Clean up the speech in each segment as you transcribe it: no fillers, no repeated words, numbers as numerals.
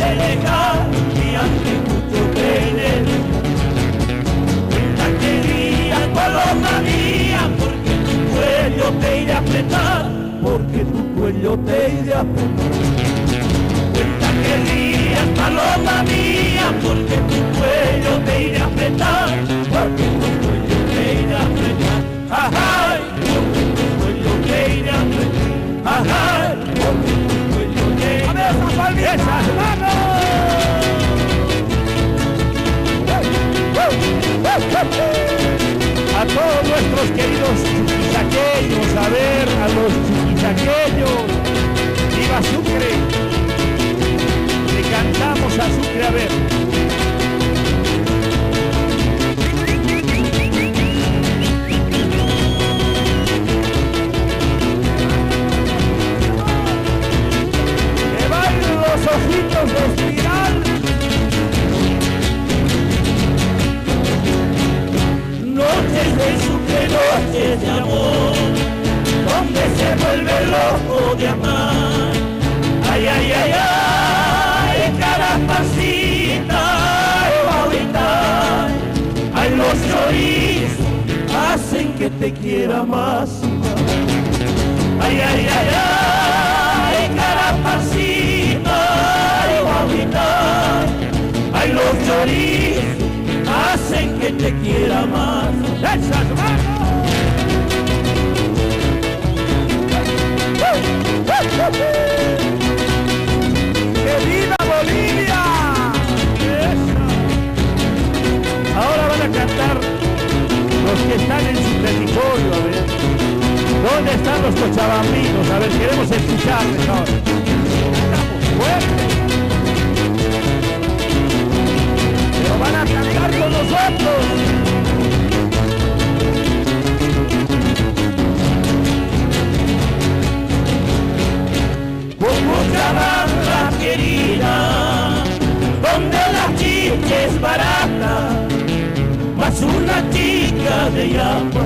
de dejar y hace mucho querer. Cuenta que días, paloma mía, porque tu cuello te iré a apretar, porque tu cuello te iré a apretar. Cuenta que días, paloma mía, porque tu cuello te iré a apretar, porque tu cuello te iré a apretar. Ajá, porque tu cuello te iré a apretar. Ajá, porque tu cuello te iré a apretar. ¡A ver, esas palmitas! ¡Esas manos! A todos nuestros queridos chuquisaqueños, a ver, a los chuquisaqueños, ¡viva Sucre! Le cantamos a Sucre, a ver. ¡Que bailen los ojitos de espiral! Noches de Sucre, noches de amor, donde se vuelve loco de amar. Ay, ay, ay, ay, Carapacita, ay, Guavita, ay, los chorizos hacen que te quiera más. Ay, ay, ay, ay, Carapacita, ay, Guavita, ay, los chorizos hacen que te quiera más. ¡Esas manos! ¡Que viva Bolivia! ¡Esa! Ahora van a cantar los que están en su territorio, a ver. ¿Dónde están los cochabambinos? A ver, queremos escucharles ahora. ¡Estamos fuertes! ¡Pero van a cantar con nosotros! Con mucha banda querida, donde la chica es barata, más una chica de Yapa,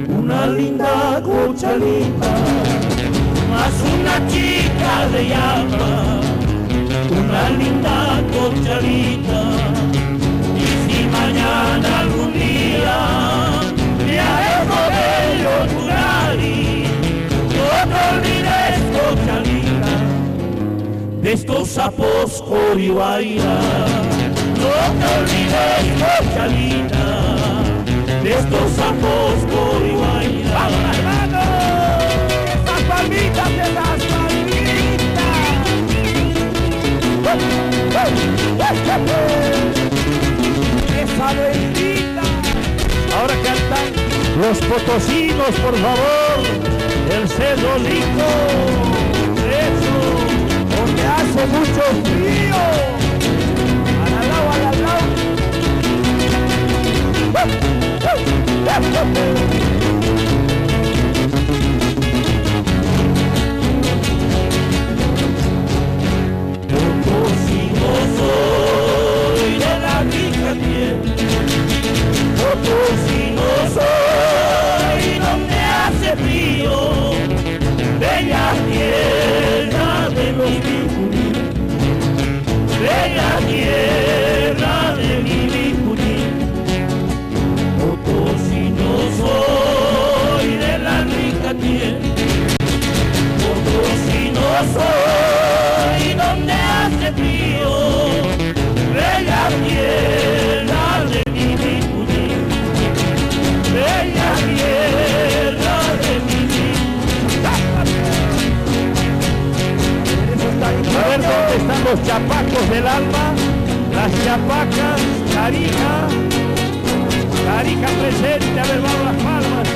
una linda cochalita, más una chica de Yapa, una linda cochalita. Y si mañana algún día me haré modelo tu nariz, no te olvides, cochalita, de estos sapos Corihuayra. No te olvides, cochalita, de estos sapos Corihuayra. ¡Vamos, hermano! ¡Esas palmitas, esas palmitas! ¡Esa bendita! Ahora cantan los potosinos, por favor. El Cerro Lindo, eso, donde hace mucho frío. Al lado, al lado. Potosino soy de la rica piel, potosino soy donde hace frío, bella tierra de mi Vicuñí, bella tierra de mi Vicuñí. Potosino soy de la rica tierra, potosino soy donde hace frío, bella tierra de mi Vicuñí, bella tierra de mi Vicuñí. A ver dónde están los chapacos del alma, las chapacas, Carica, Carica presente, a ver, vamos las palmas,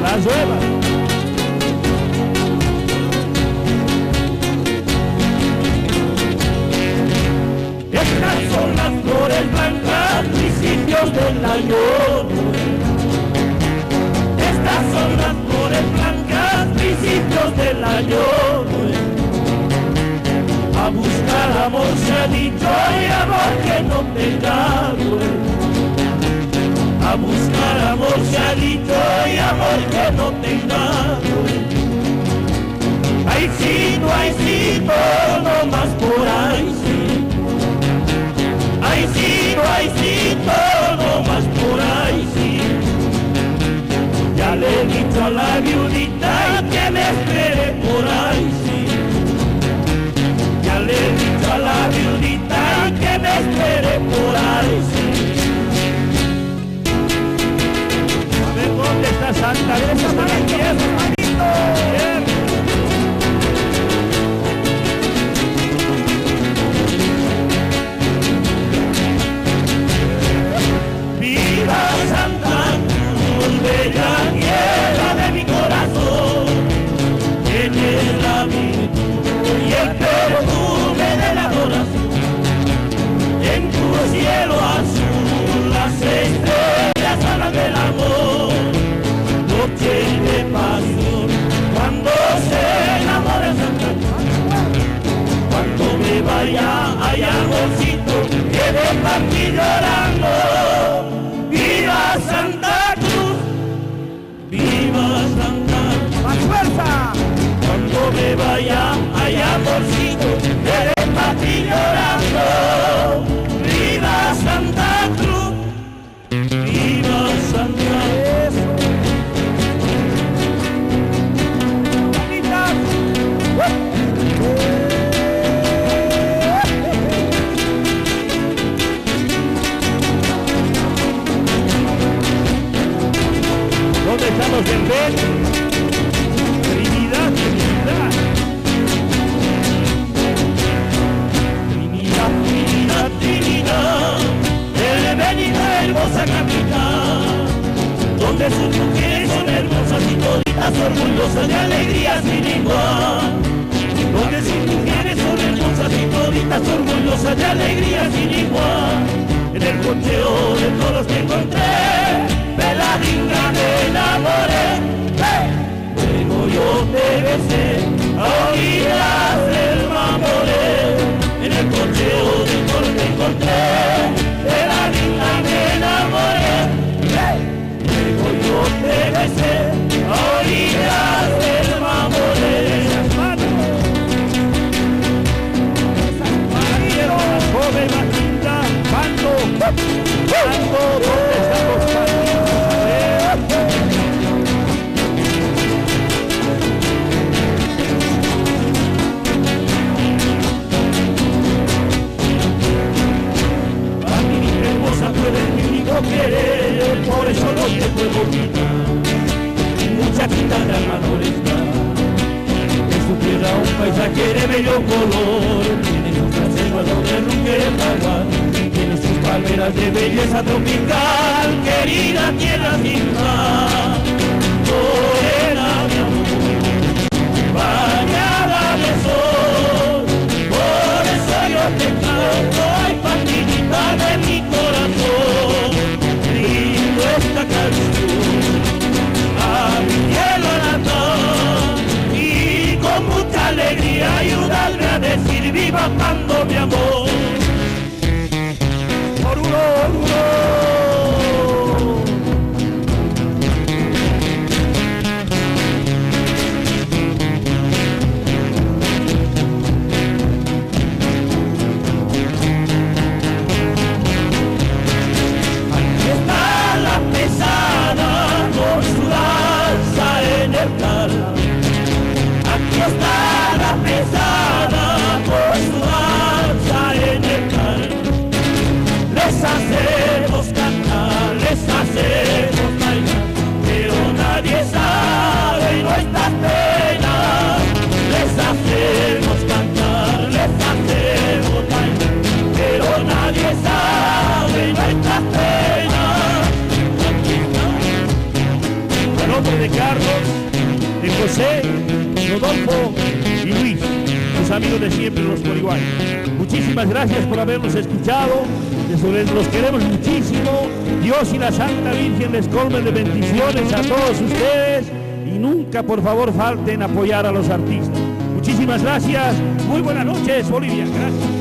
las nuevas. Estas son las flores blancas, principios del año. Estas son las flores blancas, principios del año. A buscar amor se ha dicho y amor que no tenga duelo. A buscar amor se ha dicho y amor que no tenga duelo. Aycito, no más por ahí sí. Aycito, no más por ahí sí. Ya le he dicho a la viudita que me espere por ahí sí. Ya le he dicho a la viudita que me espere por ahí sí. A ver dónde está Santa Teresa de la Tierra. Viva Santa Cruz, bella tierra de mi corazón, tienes la virtud y el perfume de la adoración. En tu cielo azul las estrellas hablan del amor, noche de pasión cuando se enamora Santa Cruz. Cuando me vaya allá amorcito, que de partir llorando. ¡Viva Santa Cruz! ¡Viva Santa Cruz! ¡Más fuerza! Cuando me vaya allá amorcito, que de partir llorando. ¡Viva Santa Cruz! ¡Viva Santa Cruz! ¿Dónde están los del Ben? Trinidad, Trinidad. Trinidad, Trinidad, Trinidad. El Benita, hermosa capital. Donde sus mujeres son hermosas y toditas orgullosas de alegría sin igual. Donde sus mujeres son hermosas y toditas orgullosas de alegría sin igual. En el cocheo de todos que encontré, Peladinga me enamoré, luego yo te besé, a orillas del Mamoré. En el cocheo de todos que encontré, Peladinga me enamoré, luego yo te besé, a orillas del Mamoré. Joven Matilda, Pando, ¿dónde están los panditos? A ver. A mi hermosa tú eres mi único querer, por eso no te puedo quitar. Muchachita de alma está, en su tierra un paisaje de bello color. Donde nunca el agua, tiene sus palmeras de belleza tropical, querida tierra sin mar, morena mi amor, bañada de sol, por eso yo te canto, ay partidita de mi corazón, lindo esta canción, a mi cielo natal, y con mucha alegría ayudarme a decir viva Pando mi amor. Oruro, oruro. Aquí está la pesada con su danza en el cal. Aquí está la pesada con su danza en el cal. Les hacemos cantar, les hacemos bailar, pero nadie sabe nuestras penas. Les hacemos cantar, les hacemos bailar, pero nadie sabe nuestras penas. Aquí está el nombre de Carlos, de José, Rodolfo y Luis, sus amigos de siempre, los Poriguay. Muchísimas gracias por habernos escuchado, los queremos muchísimo. Dios y la Santa Virgen les colmen de bendiciones a todos ustedes y nunca, por favor, falten apoyar a los artistas. Muchísimas gracias, muy buenas noches, Bolivia. Gracias.